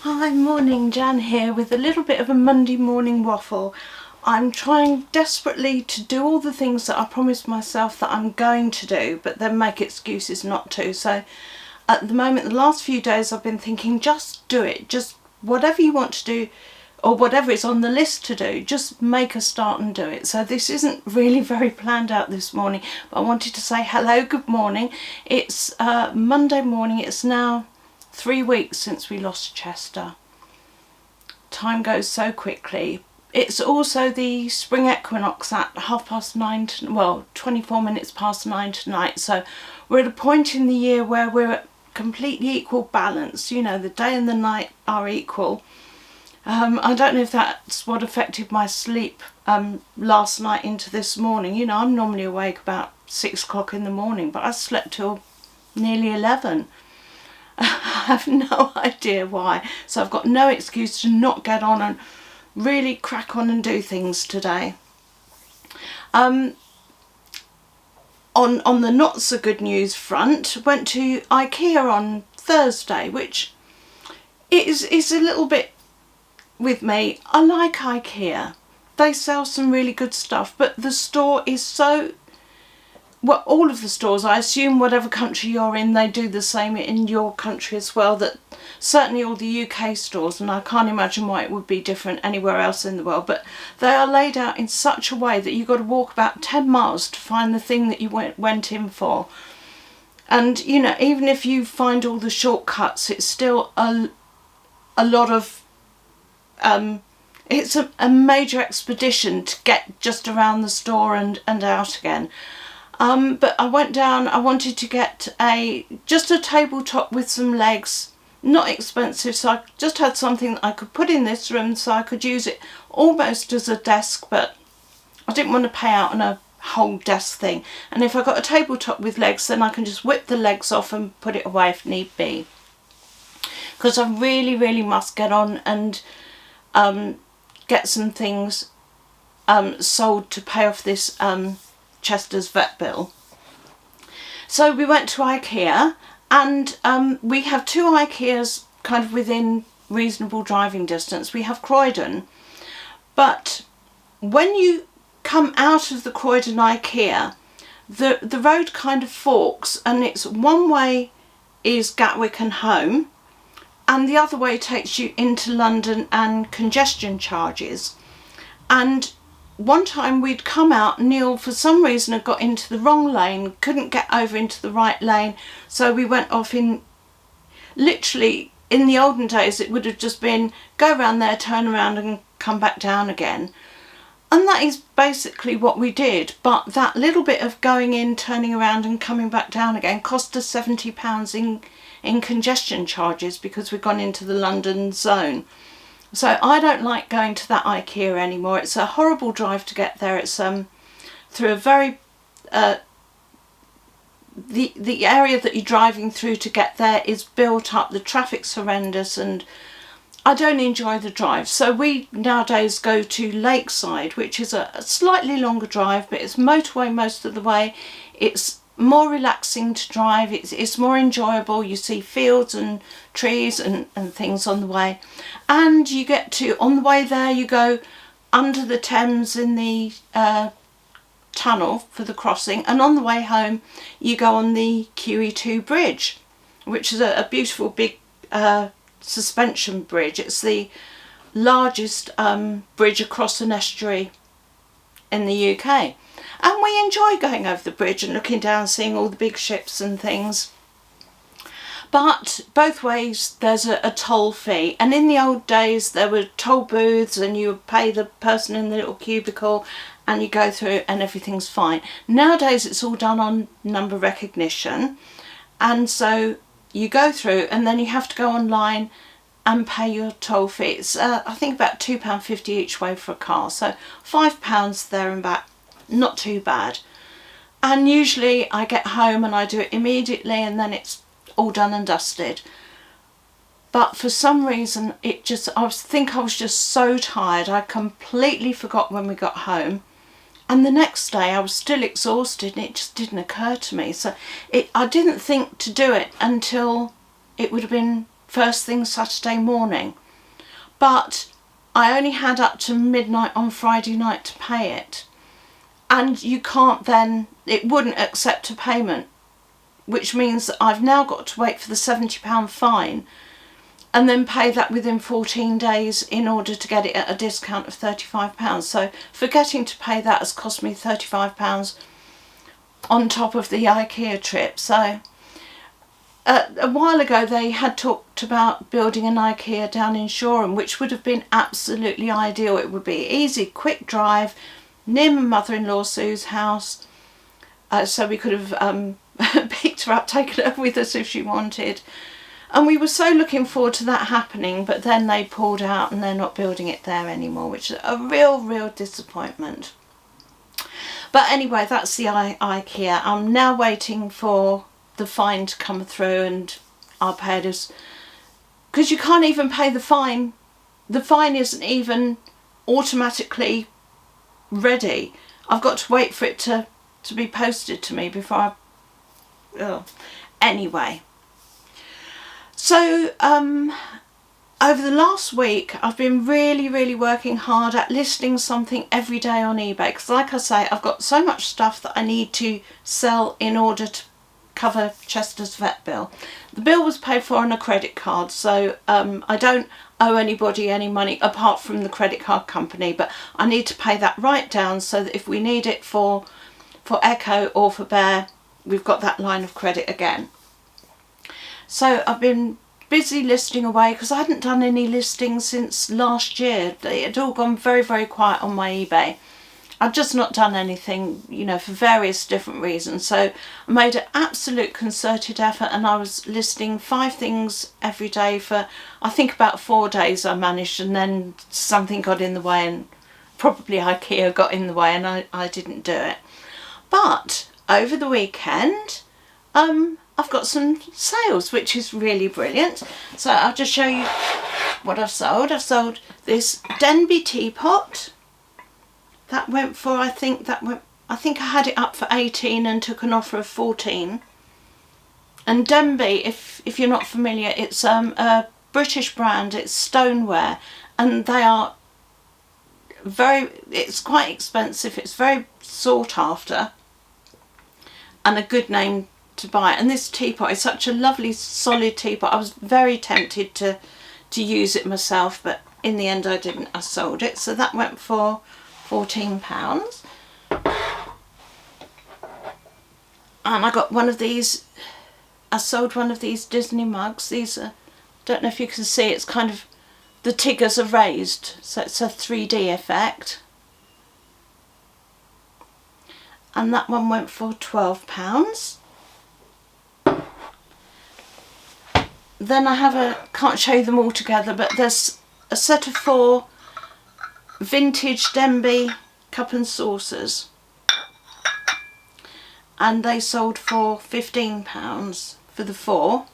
Hi, morning, Jan here with a little bit of a Monday morning waffle. I'm trying desperately to do all the things that I promised myself that I'm going to do, but then make excuses not to. So at the moment, the last few days I've been thinking, just do it, just whatever you want to do or whatever is on the list to do, just make a start and do it. So this isn't really very planned out this morning, but I wanted to say hello, good morning. It's Monday morning. It's now 3 weeks since we lost Chester. Time goes so quickly. It's also the spring equinox at 9:30, well, 24 minutes past 9 tonight. So we're at a point in the year where we're at completely equal balance. You know, the day and the night are equal. I don't know if that's what affected my sleep last night into this morning. You know, I'm normally awake about 6 o'clock in the morning, but I slept till nearly 11. I have no idea why. So I've got no excuse to not get on and really crack on and do things today. On the not so good news front, went to Ikea on Thursday, which is a little bit with me. I like Ikea. They sell some really good stuff, but the store is so... Well, all of the stores, I assume whatever country you're in, they do the same in your country as well. That certainly all the UK stores, and I can't imagine why it would be different anywhere else in the world, but they are laid out in such a way that you've got to walk about 10 miles to find the thing that you went in for. And, you know, even if you find all the shortcuts, it's still a lot of... it's a major expedition to get just around the store and out again. But I went down, I wanted to get just a tabletop with some legs, not expensive, so I just had something that I could put in this room so I could use it almost as a desk, but I didn't want to pay out on a whole desk thing. And if I got a tabletop with legs, then I can just whip the legs off and put it away if need be. Because I really must get on and get some things sold to pay off this Chester's vet bill. So we went to Ikea, and we have 2 Ikeas kind of within reasonable driving distance. We have Croydon, but when you come out of the Croydon Ikea, the road kind of forks, and it's one way is Gatwick and home, and the other way takes you into London and congestion charges. And one time we'd come out, Neil for some reason had got into the wrong lane, couldn't get over into the right lane, so we went off in, literally in the olden days it would have just been go around there, turn around and come back down again. And that is basically what we did, but that little bit of going in, turning around and coming back down again cost us £70 in congestion charges because we've gone into the London zone. So I don't like going to that Ikea anymore. It's a horrible drive to get there. It's through a very... the area that you're driving through to get there is built up. The traffic's horrendous and I don't enjoy the drive. So we nowadays go to Lakeside, which is a slightly longer drive, but it's motorway most of the way. It's more relaxing to drive, it's more enjoyable. You see fields and trees and things on the way, and you get to, on the way there you go under the Thames in the tunnel for the crossing, and on the way home you go on the QE2 bridge, which is a beautiful big suspension bridge. It's the largest bridge across an estuary in the UK. And we enjoy going over the bridge and looking down, seeing all the big ships and things. But both ways there's a toll fee. And in the old days there were toll booths and you would pay the person in the little cubicle and you go through and everything's fine. Nowadays it's all done on number recognition. And so you go through and then you have to go online and pay your toll fee. It's I think about £2.50 each way for a car. So £5 there and back. Not too bad. And usually I get home and I do it immediately and then it's all done and dusted. But for some reason I think I was just so tired I completely forgot when we got home, and the next day I was still exhausted and it just didn't occur to me. So I didn't think to do it until it would have been first thing Saturday morning. But I only had up to midnight on Friday night to pay it. And you can't then, it wouldn't accept a payment, which means that I've now got to wait for the £70 fine and then pay that within 14 days in order to get it at a discount of £35. So forgetting to pay that has cost me £35 on top of the Ikea trip. So a while ago they had talked about building an Ikea down in Shoreham, which would have been absolutely ideal. It would be easy, quick drive, near my mother-in-law Sue's house, so we could have picked her up, taken her with us if she wanted. And we were so looking forward to that happening, but then they pulled out and they're not building it there anymore, which is a real disappointment. But anyway, that's the Ikea. I'm now waiting for the fine to come through, and I'll pay it, because you can't even pay the fine. The fine isn't even automatically ready. I've got to wait for it to be posted to me before Anyway. So over the last week I've been really working hard at listing something every day on eBay, because like I say, I've got so much stuff that I need to sell in order to cover Chester's vet bill. The bill was paid for on a credit card, so I don't owe anybody any money apart from the credit card company, but I need to pay that right down so that if we need it for Echo or for Bear, we've got that line of credit again. So I've been busy listing away because I hadn't done any listings since last year. It had all gone very quiet on my eBay. I've just not done anything, you know, for various different reasons. So I made an absolute concerted effort, and I was listing 5 things every day for, I think, about 4 days I managed, and then something got in the way, and probably Ikea got in the way, and I didn't do it. But over the weekend, I've got some sales, which is really brilliant. So I'll just show you what I've sold. I've sold this Denby teapot. That went for, I think I had it up for 18 and took an offer of 14. And Denby, if you're not familiar, it's a British brand. It's stoneware, and they are it's quite expensive. It's very sought after and a good name to buy. And this teapot is such a lovely solid teapot. I was very tempted to use it myself, but in the end I didn't. I sold it. So that went for £14. And I got one of these. I sold one of these Disney mugs. These are, don't know if you can see, it's kind of, the Tiggers are raised, so it's a 3D effect. And that one went for £12. Then I have can't show you them all together, but there's a set of 4 vintage Denby cup and saucers, and they sold for £15 for the 4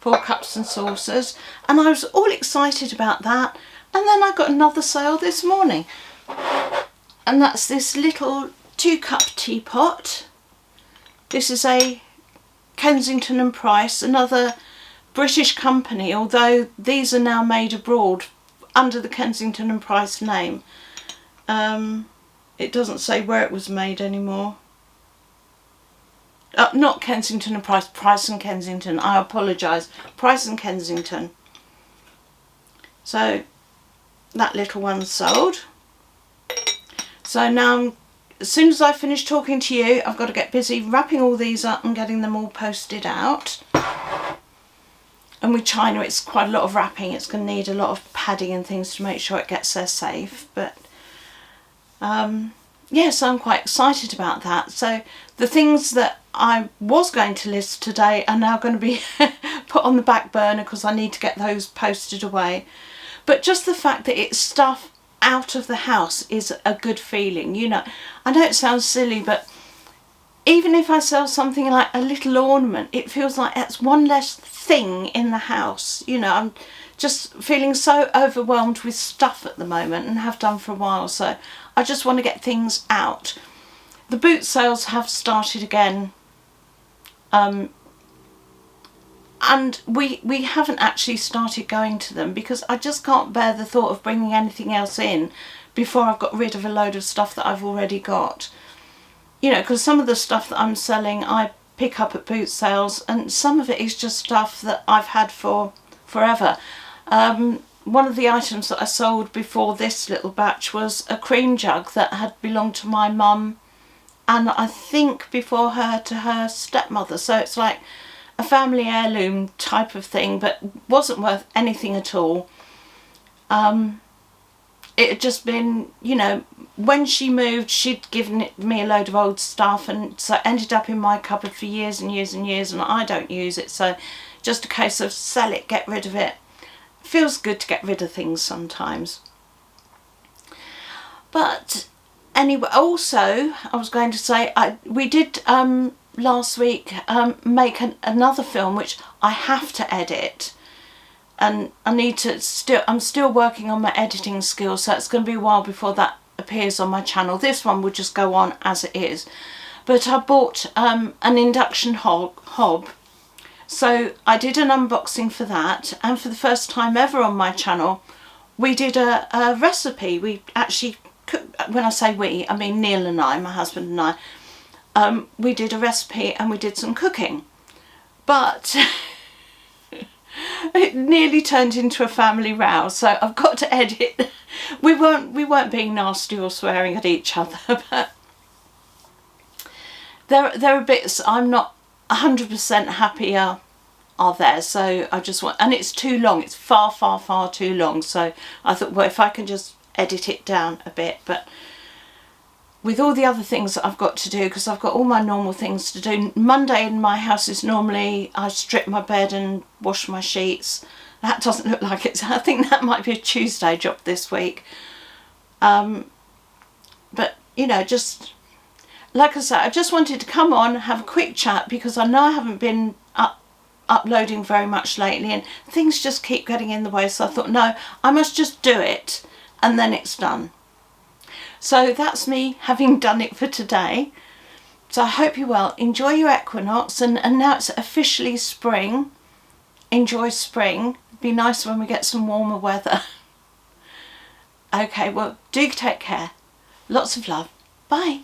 cups and saucers, and I was all excited about that. And then I got another sale this morning, and that's this little 2-cup teapot. This is a Kensington and Price, another British company, although these are now made abroad under the Kensington and Price name. It doesn't say where it was made anymore. Not Kensington and Price, Price and Kensington. I apologise. Price and Kensington. So that little one sold. So now, as soon as I finish talking to you, I've got to get busy wrapping all these up and getting them all posted out. And with China, it's quite a lot of wrapping. It's going to need a lot of padding and things to make sure it gets there safe. But yes, I'm quite excited about that. So the things that I was going to list today are now going to be put on the back burner because I need to get those posted away. But just the fact that it's stuff out of the house is a good feeling. You know, I know it sounds silly, but even if I sell something like a little ornament, it feels like that's one less thing in the house. You know, I'm just feeling so overwhelmed with stuff at the moment, and have done for a while, so I just want to get things out. The boot sales have started again And we haven't actually started going to them because I just can't bear the thought of bringing anything else in before I've got rid of a load of stuff that I've already got. You know, because some of the stuff that I'm selling I pick up at boot sales, and some of it is just stuff that I've had for forever. One of the items that I sold before this little batch was a cream jug that had belonged to my mum, and I think before her to her stepmother. So it's like a family heirloom type of thing, but wasn't worth anything at all. It had just been, you know, when she moved she'd given me a load of old stuff, and so it ended up in my cupboard for years and years and years, and I don't use it, so just a case of sell it, get rid of it. Feels good to get rid of things sometimes. But anyway, also I was going to say, we did last week make another film which I have to edit, and I need to I'm still working on my editing skills, so it's going to be a while before that appears on my channel. This one will just go on as it is, but I bought an induction hob. So I did an unboxing for that, and for the first time ever on my channel we did a recipe. We actually cooked, when I say we, I mean Neil and I, my husband and I, we did a recipe and we did some cooking, but it nearly turned into a family row, so I've got to edit. We weren't being nasty or swearing at each other, but there are bits I'm not 100% happy are there, so I just want, and it's too long, it's far too long, so I thought, well, if I can just edit it down a bit. But with all the other things that I've got to do, because I've got all my normal things to do. Monday in my house is normally I strip my bed and wash my sheets. That doesn't look like it. I think that might be a Tuesday job this week. But you know, just like I said, I just wanted to come on, have a quick chat, because I know I haven't been uploading very much lately and things just keep getting in the way, so I thought, no, I must just do it and then it's done. So that's me having done it for today. So I hope you're well. Enjoy your equinox, and now it's officially spring. Enjoy spring. It'd be nice when we get some warmer weather. Okay, well, do take care. Lots of love. Bye.